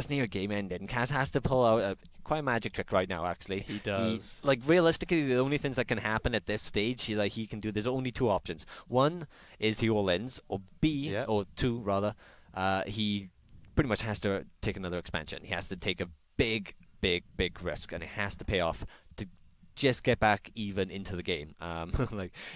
near game ending. Kaz has to pull out quite a magic trick right now, actually. He does. Realistically, the only things that can happen at this stage, he can do, there's only 2 options. One is he all-ins, or B, or 2 rather, he pretty much has to take another expansion. He has to take a big risk, and it has to pay off to just get back even into the game.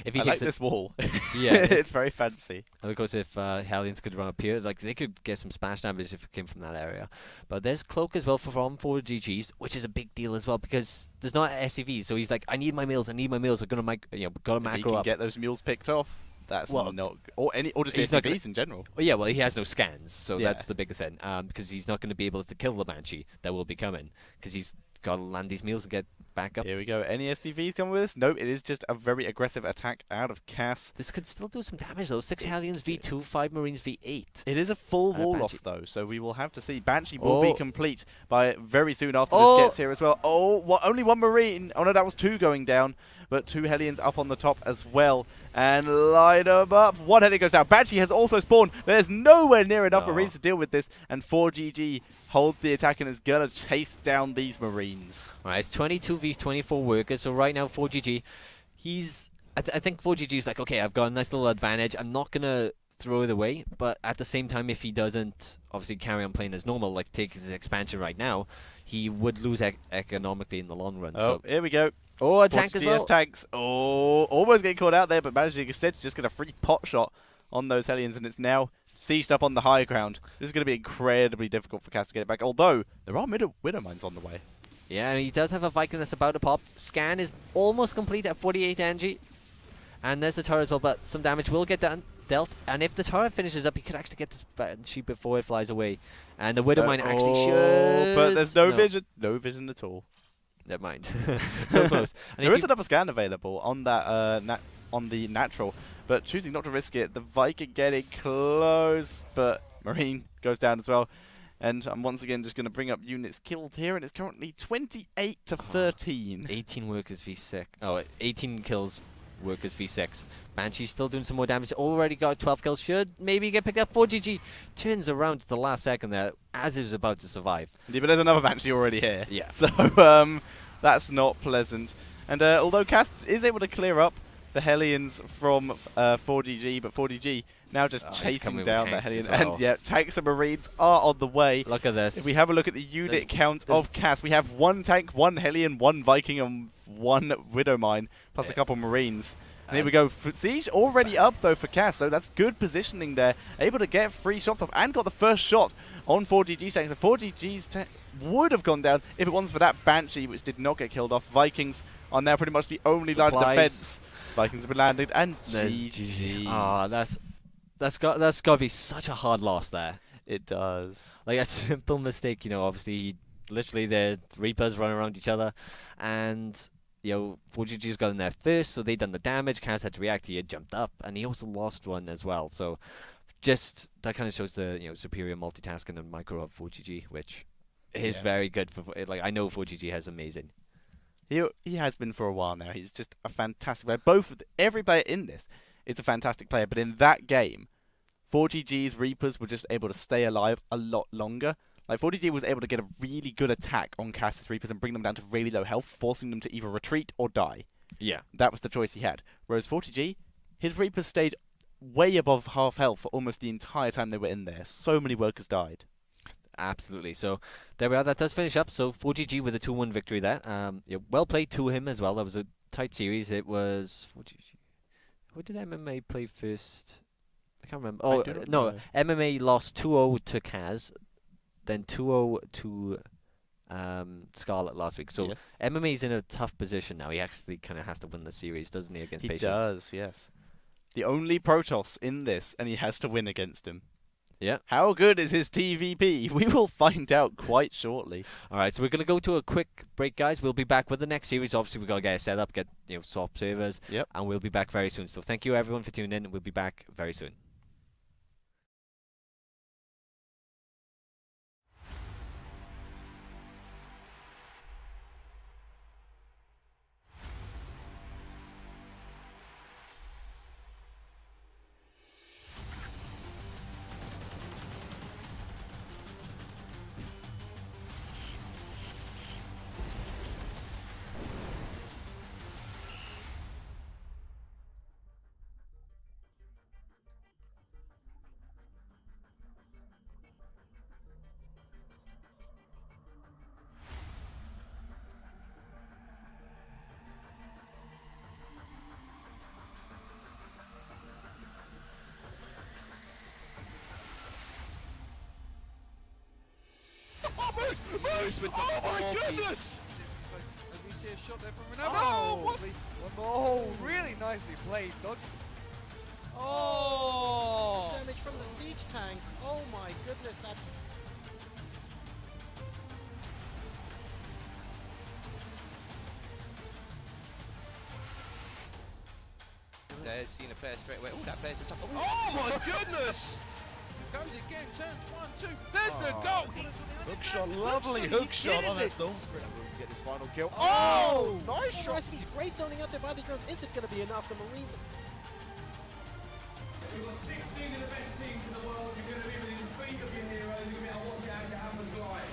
If he takes this wall. Yeah, it's very fancy. And of course, if Hellions could run up here, they could get some splash damage if it came from that area. But there's Cloak as well from ForGG's, which is a big deal as well because there's not SCVs. So he's like, I need my meals. I'm gonna gotta macro up. If he can get those mules picked off, that's not or just SCVs in general. Oh yeah, well he has no scans, so that's the big thing. Because he's not going to be able to kill the Banshee that will be coming because he's got to land these meals and get back up. Here we go. Any SCVs coming with us? Nope, it is just a very aggressive attack out of Cass. This could still do some damage though. 6 Hellions v2, 5 Marines v8. It is a full wall off though, so we will have to see. Banshee will be complete by very soon after this gets here as well. Only 1 Marine. Oh no, that was 2 going down, but 2 Hellions up on the top as well. And light them up. 1 Hellion goes down. Banshee has also spawned. There's nowhere near enough Marines to deal with this, and ForGG holds the attack and is gonna chase down these Marines. Alright, it's 22 v 24 workers, so right now ForGG, I think ForGG is like, okay, I've got a nice little advantage, I'm not gonna throw it away, but at the same time, if he doesn't obviously carry on playing as normal, like take his expansion right now, he would lose economically in the long run. So here we go. A tank as well. Tanks. Almost getting caught out there, but managing instead to just get a free pot shot on those Hellions, and it's now sieged up on the high ground. This is going to be incredibly difficult for Cass to get it back, although there are Widow Mines on the way. Yeah, and he does have a Viking that's about to pop. Scan is almost complete at 48 energy. And there's the turret as well, but some damage will get dealt. And if the turret finishes up, he could actually get this Banshee before it flies away. And the Widow Mine actually should... But there's no vision. No vision at all. Never mind. So close. There is another scan available on that on the natural, but choosing not to risk it. The Viking getting close, but Marine goes down as well. And I'm once again just going to bring up units killed here, and it's currently 28 to 13. 18 workers v6. Oh, 18 kills, workers v6. Banshee's still doing some more damage. Already got 12 kills. Should maybe get picked up. ForGG turns around at the last second there as he was about to survive. Yeah, but there's another Banshee already here. Yeah. So that's not pleasant. And although Cast is able to clear up the Hellions from 4GG, but 4GG now just chasing down the Hellion. Well. And yeah, tanks and Marines are on the way. Look at this. If we have a look at the unit count of Cast, we have 1 tank, 1 Hellion, 1 Viking, and 1 Widow Mine, plus a couple Marines. And here we go. Siege already up, though, for Cass, so that's good positioning there. Able to get 3 shots off and got the first shot on 4GG's tank. So 4GG's tank would have gone down if it wasn't for that Banshee, which did not get killed off. Vikings are now pretty much the only line of defense. Vikings have been landed, and GG. Ah, that's got to be such a hard loss there. It does. Like a simple mistake, you know, obviously, literally the Reapers run around each other, and, you know, 4GG's got in there first, so they done the damage. Kaz had to react, he had jumped up, and he also lost one as well. So, just, that kind of shows the, you know, superior multitasking and micro of 4GG, which is very good for, like, I know 4GG has amazing. He has been for a while now. He's just a fantastic player. Every player in this is a fantastic player, but in that game, 4GG's Reapers were just able to stay alive a lot longer. Like 4GG was able to get a really good attack on Cass's Reapers and bring them down to really low health, forcing them to either retreat or die. Yeah. That was the choice he had. Whereas 4GG, his Reapers stayed way above half health for almost the entire time they were in there. So many workers died. Absolutely. So there we are. That does finish up. So 4GG with a 2-1 victory there. Yeah, well played to him as well. That was a tight series. It was 4GG. What did MMA play first? I can't remember. Oh no, MMA lost 2-0 to Kaz, then 2-0 to Scarlet last week. So MMA's in a tough position now. He actually kind of has to win the series, doesn't he, against Patience? He does, yes. The only Protoss in this, and he has to win against him. Yeah. How good is his TVP? We will find out quite shortly. All right, so we're going to go to a quick break, guys. We'll be back with the next series. Obviously, we've got to get it set up, get swap servers, and we'll be back very soon. So thank you, everyone, for tuning in. We'll be back very soon. Oh my goodness! Let me see a shot there from Ronaldo. Oh, what? Oh, really nicely played, Dodge. Oh! Damage from the siege tanks. Oh my goodness, that. There's seen a pair straight away. Oh, that player's just up. Oh my goodness! Goes again, turns 1, 2. There's the goal! Hook shot, lovely hook shot on that Storm Sprint. Will get his final kill. Oh! Nice shot. He's great zoning out there by the drones. Is it going to be enough? The Marine. We've got 16 of the best teams in the world. You're going to be within feet of your heroes. You're going to be able to watch it as it happens live.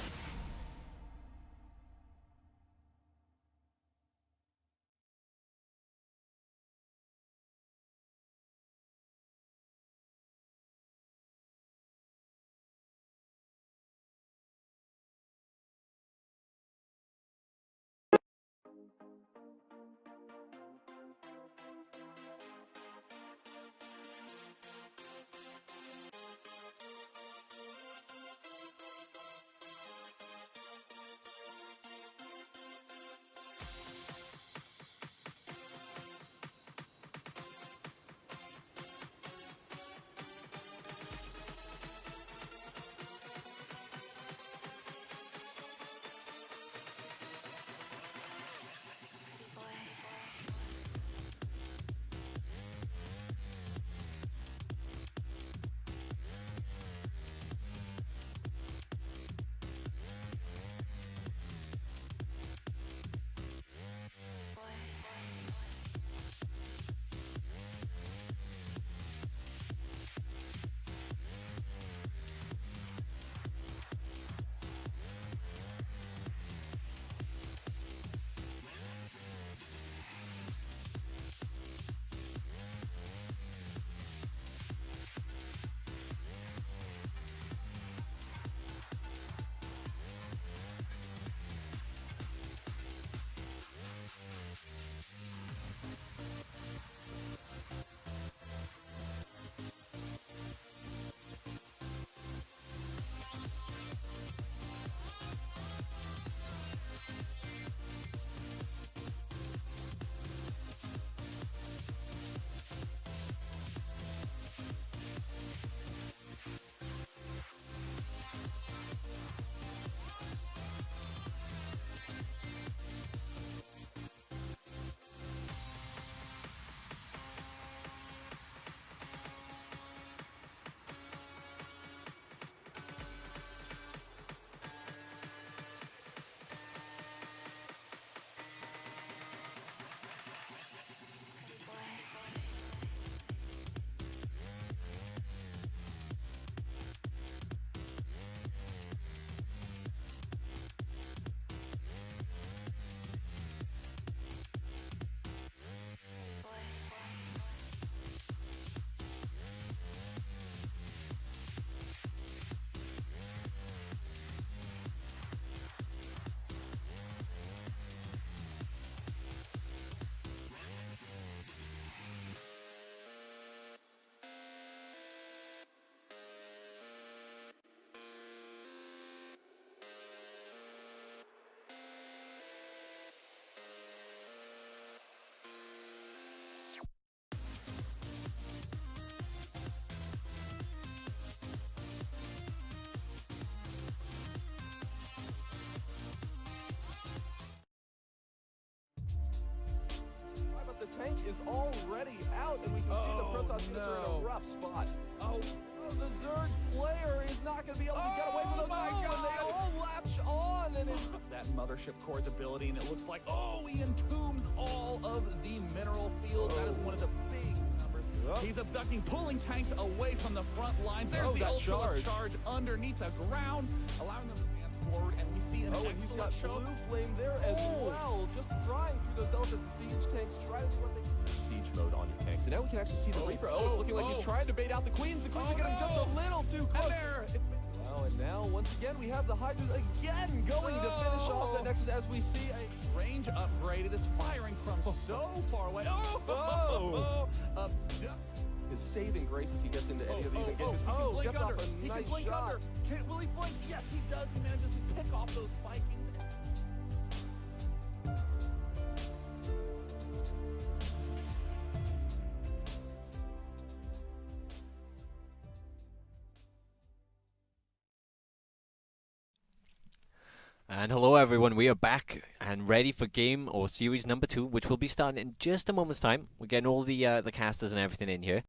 the tank is already out, and we can see the Protoss units are in a rough spot. The Zerg player is not going to be able to get away from those. And they all latch on, and it's that Mothership Core's ability, and it looks like, he entombs all of the mineral field. That is one of the big numbers. He's abducting, pulling tanks away from the front lines. There's the Ultra's charge underneath the ground, allowing them to advance forward, and we see an He's got excellent Blue Flame there as well, just flying through those Zealous siege tanks, trying to do what they can. siege mode on your tanks. And now we can actually see the Reaper. It's looking like he's trying to bait out the Queens. The Queens are getting just a little too close. And now, once again, we have the Hydras again going to finish off that Nexus as we see a range upgrade. It is firing from so far away. his saving grace as he gets into any of these engagements. He can blink Gets off under. a He nice can blink shot. under. Will he blink? Yes, he does. He manages to pick off those Vikings. And hello everyone, we are back and ready for game or series number 2, which will be starting in just a moment's time. We're getting all the casters and everything in here.